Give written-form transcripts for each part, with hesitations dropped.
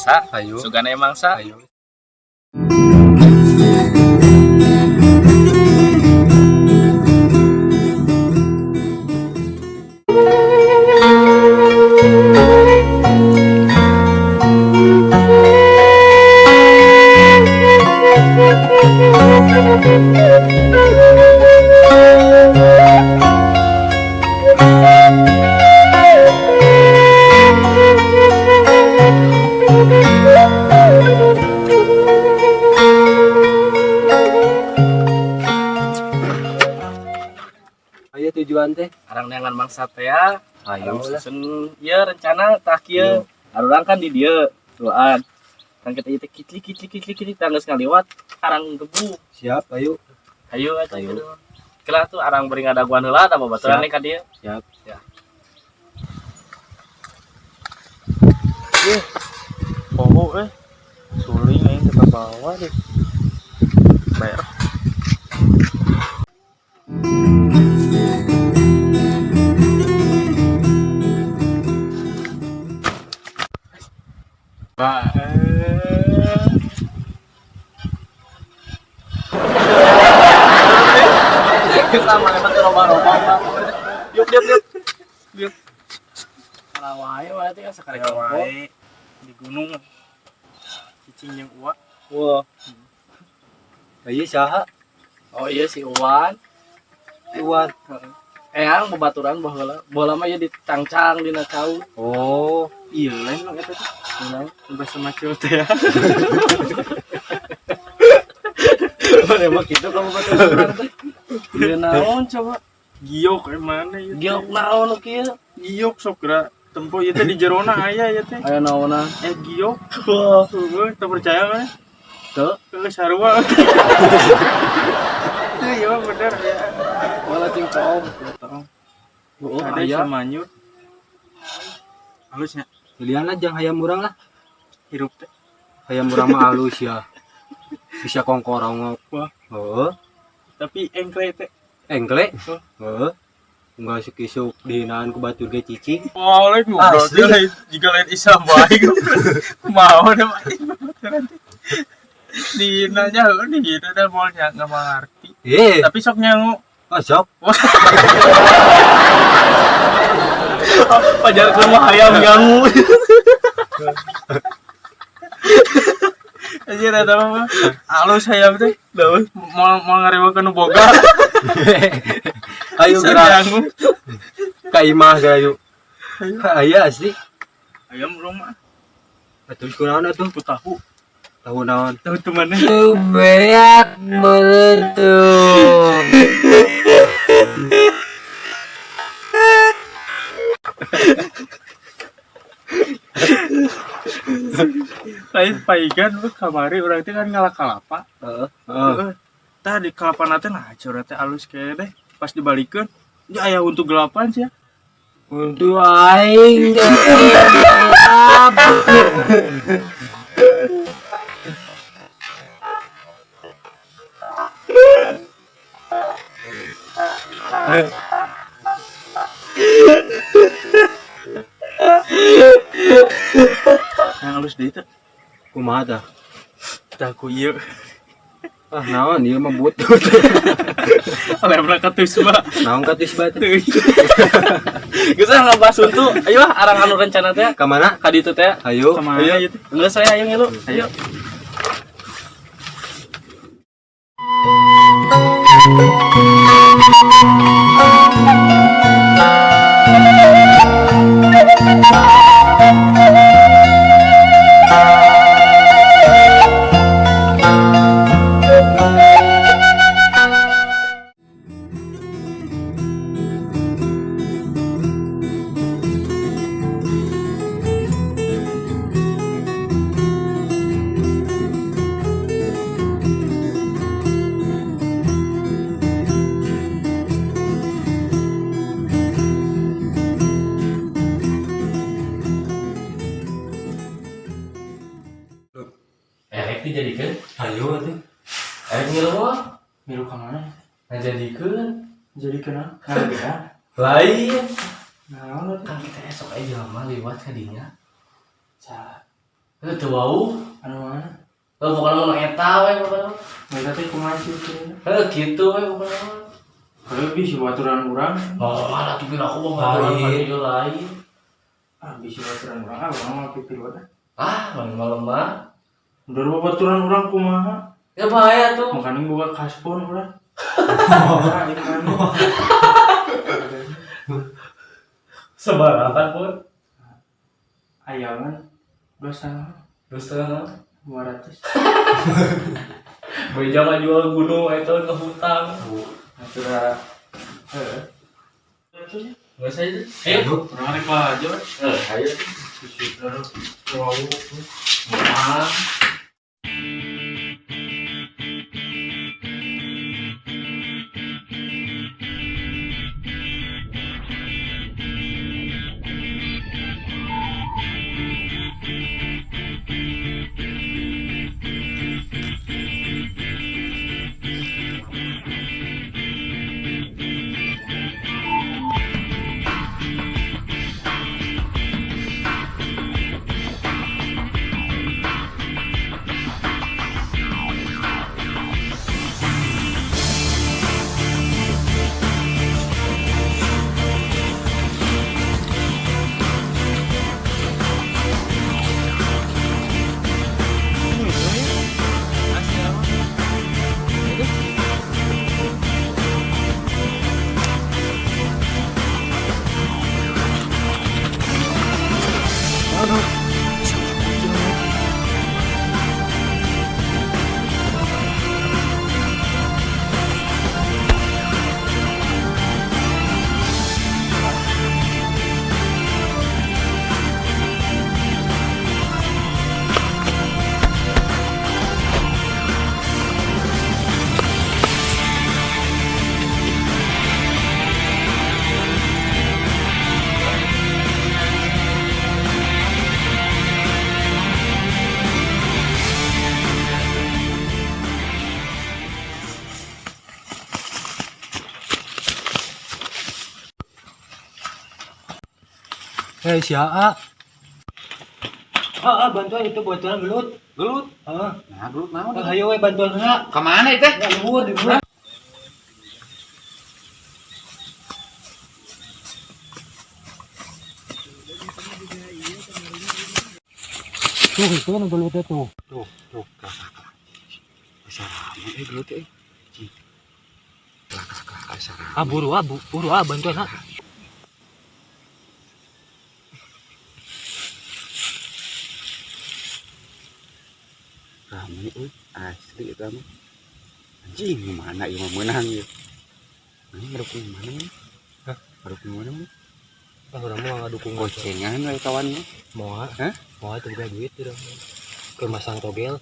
mangsa. Ayo. Sugana mangsa. Ayo. Ayo tujuan teh. Arang neangan mangsa teh ya. Ayo lah. Susun ieu rencana tah kieu. Arurang kan di dieu. Tuan. Kan kita ieu kitli tangga ngaliwat arang gebu. Siap, ayo. Hayu atuh. Hayu. Kela tuh arang beri ngadaguan heula da babaturan Siap. ka dieu. Siap. Ya. Oh, suling aing ke bawah deh. Bayar. Sama lebat roba-roba. Yuk. Kalawai wae teh sakali Wae di gunung. Cicing yang uak. Wah. Ayo saha? Oh iya si Uwan. Iwan. Eyang babaturan baheula. Bola mah ieu ditangcang dina cau. Oh, Iya lain mah eta teh. Beunang. Bahasa macul teh ya. Mana mah kitu ka babaturan teh. Ieu naon coba? Giok mana ieu? Giok naon nu kieu? Giok sok geura tempo ieu teh di jerona aya ieu teh. Aya naonna? Giok. Wah, Teu percaya kan? teu. Sarua. Iya bener ya. Bola cingkom. Oh, Oh, ada aya. samanyut. Halusnya pilihan aja hayam urang lah. hirup teh. Hayam urang mah halus ya. Bisa kongkorong. Wah. Heeh. Tapi engkle teh. Enggle. Oh. Heeh. Enggak sukisuk dihinaan ku batur ge cicing. Wah, lain ngobrol Asli. dia lain jika lain Islam baik. Mau deh di nanya di itu dah mau nggak mengerti. Tapi sok nyangu. Sok. Pajar ke rumah ayam ganggu. Aja ada apa? Halus hayam teh. Mau ngarewakeun nu boga. Ayo Bisa gerak nyangu. ka imah gayu. Aya asli. Ayam rumah. Atuh kunaon atuh? Aku tahu. Tahu naon? Tahu temannya. Beak meletup. Lain paigan kamari urang teh kan ngalah kalapa. Heeh. Tah di kalapana teh nah curah teh alus kayak deh. Pas dibalikeun dia aya untuk gelapan sih ya. Untuk aing gelap. Yang alus deui teh. Kumaha tah? Tah ku ieu. Ah naon ieu mah butut. Oleh berangkat tuh semua. Naon ka tisba teh? Geus ngabahas untuk. Ayo arang anu rencana teh. Ka mana? Ka ditu teh. Ayo. Sama Ayo. aja tuh. Geus saya ayo ngilu. Ayo. Dijadikan. Ayo atuh. Ngilu. Milu ka mana? Ngajadikeun. Jadi kena. Ngagean. Lain. Naon Kan kita esok aja lama lewat ka dinya. Salah. Itu bau. Anu mana? Bukan mau eta we bukan. Mereka teh kumaha sih teh? Gitu we bukan. Kalau bisa baturan urang. Oh, ada tuh aku mau ngapain itu lain. Bisa baturan urang. Urang mah pikir wae. Malam mah. Udah baturan urang kumaha? Ya bahaya tuh. Makanya buka kaspon urang. Nah, ini kan. Seberapa pun? Ayangan 2,5 200. Beja mah jual gunung itu ke hutang. Atura Enggak saya itu. Ayo, urang rek aja. ayo. Wow. Wah. Si Aa. Bantuan itu bantuan gelut. Gelut. Heeh. Nah, gelut naon? Hayo we bantuan heula. Ka mana teh? Ya luhur di luhur. Tuh itu nu gelut tuh. Tuh, kakak. Sarama gelut Kakak sarama. Buru bantuan ha. Rame asli itu mah. Anjing mana ieu mah meunang ieu. Ini ngaduk mana mah? Hah? Ngaduk mana mah? Urang mah ngadukung Gocengan we kawan mah. moal. Hah? Moal teu boga duit urang. Keur masang togel.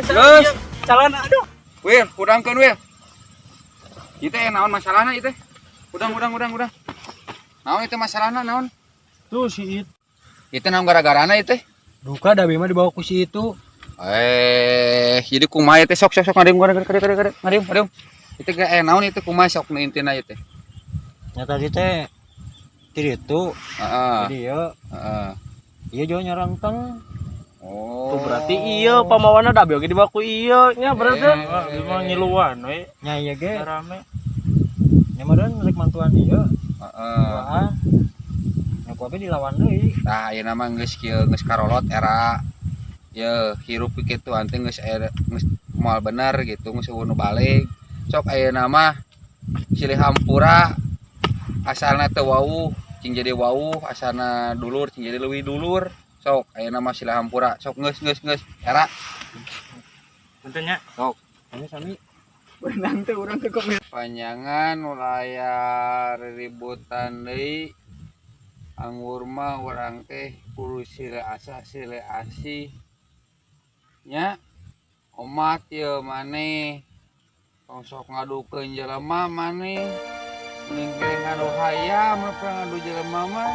Geus. Calana aduh. Wil, udangkeun Wil. Ieu teh naon masalahna ieu teh? Udang. Naon itu masalahna naon? Tuh si It. Itu naon gara-garana ieu teh? Duka da mah dibawa ku si itu. Jadi kumaha teh sok ngadem. Itu ge naon itu kumaha sok nu intina ieu teh? Nya tadi teh ti itu. Heeh. Jadi ya Heeh. ieu jo nyaranteng. Oh. Tuh berarti iya pamawana da beoge dibawa ku iya nya berarti. Ieu mah ngiluan we. Nya ieu ge Rame. nya meureun rek mantuan ieu. Heeh. Wah. Nya ku abi dilawan deui. Tah ieu nama geus kieu geus karolot era. Ye hirup kitu anteng geus moal bener gitu geus nu balik sok aya nama silih hampura asalna teu wauh cing jadi wauh asalna dulur cing jadi leuwih dulur sok aya nama silih hampura sok geus era Puntennya. sok Kami sami. Berenang teh urang teh kok panjangan ulayar ributan deui anggur mah urang teh kudu sile asa sile asih nya omat ye maneh tong sok ngadukeun jelema maneh mending ngadu hayam ngadu jelema mah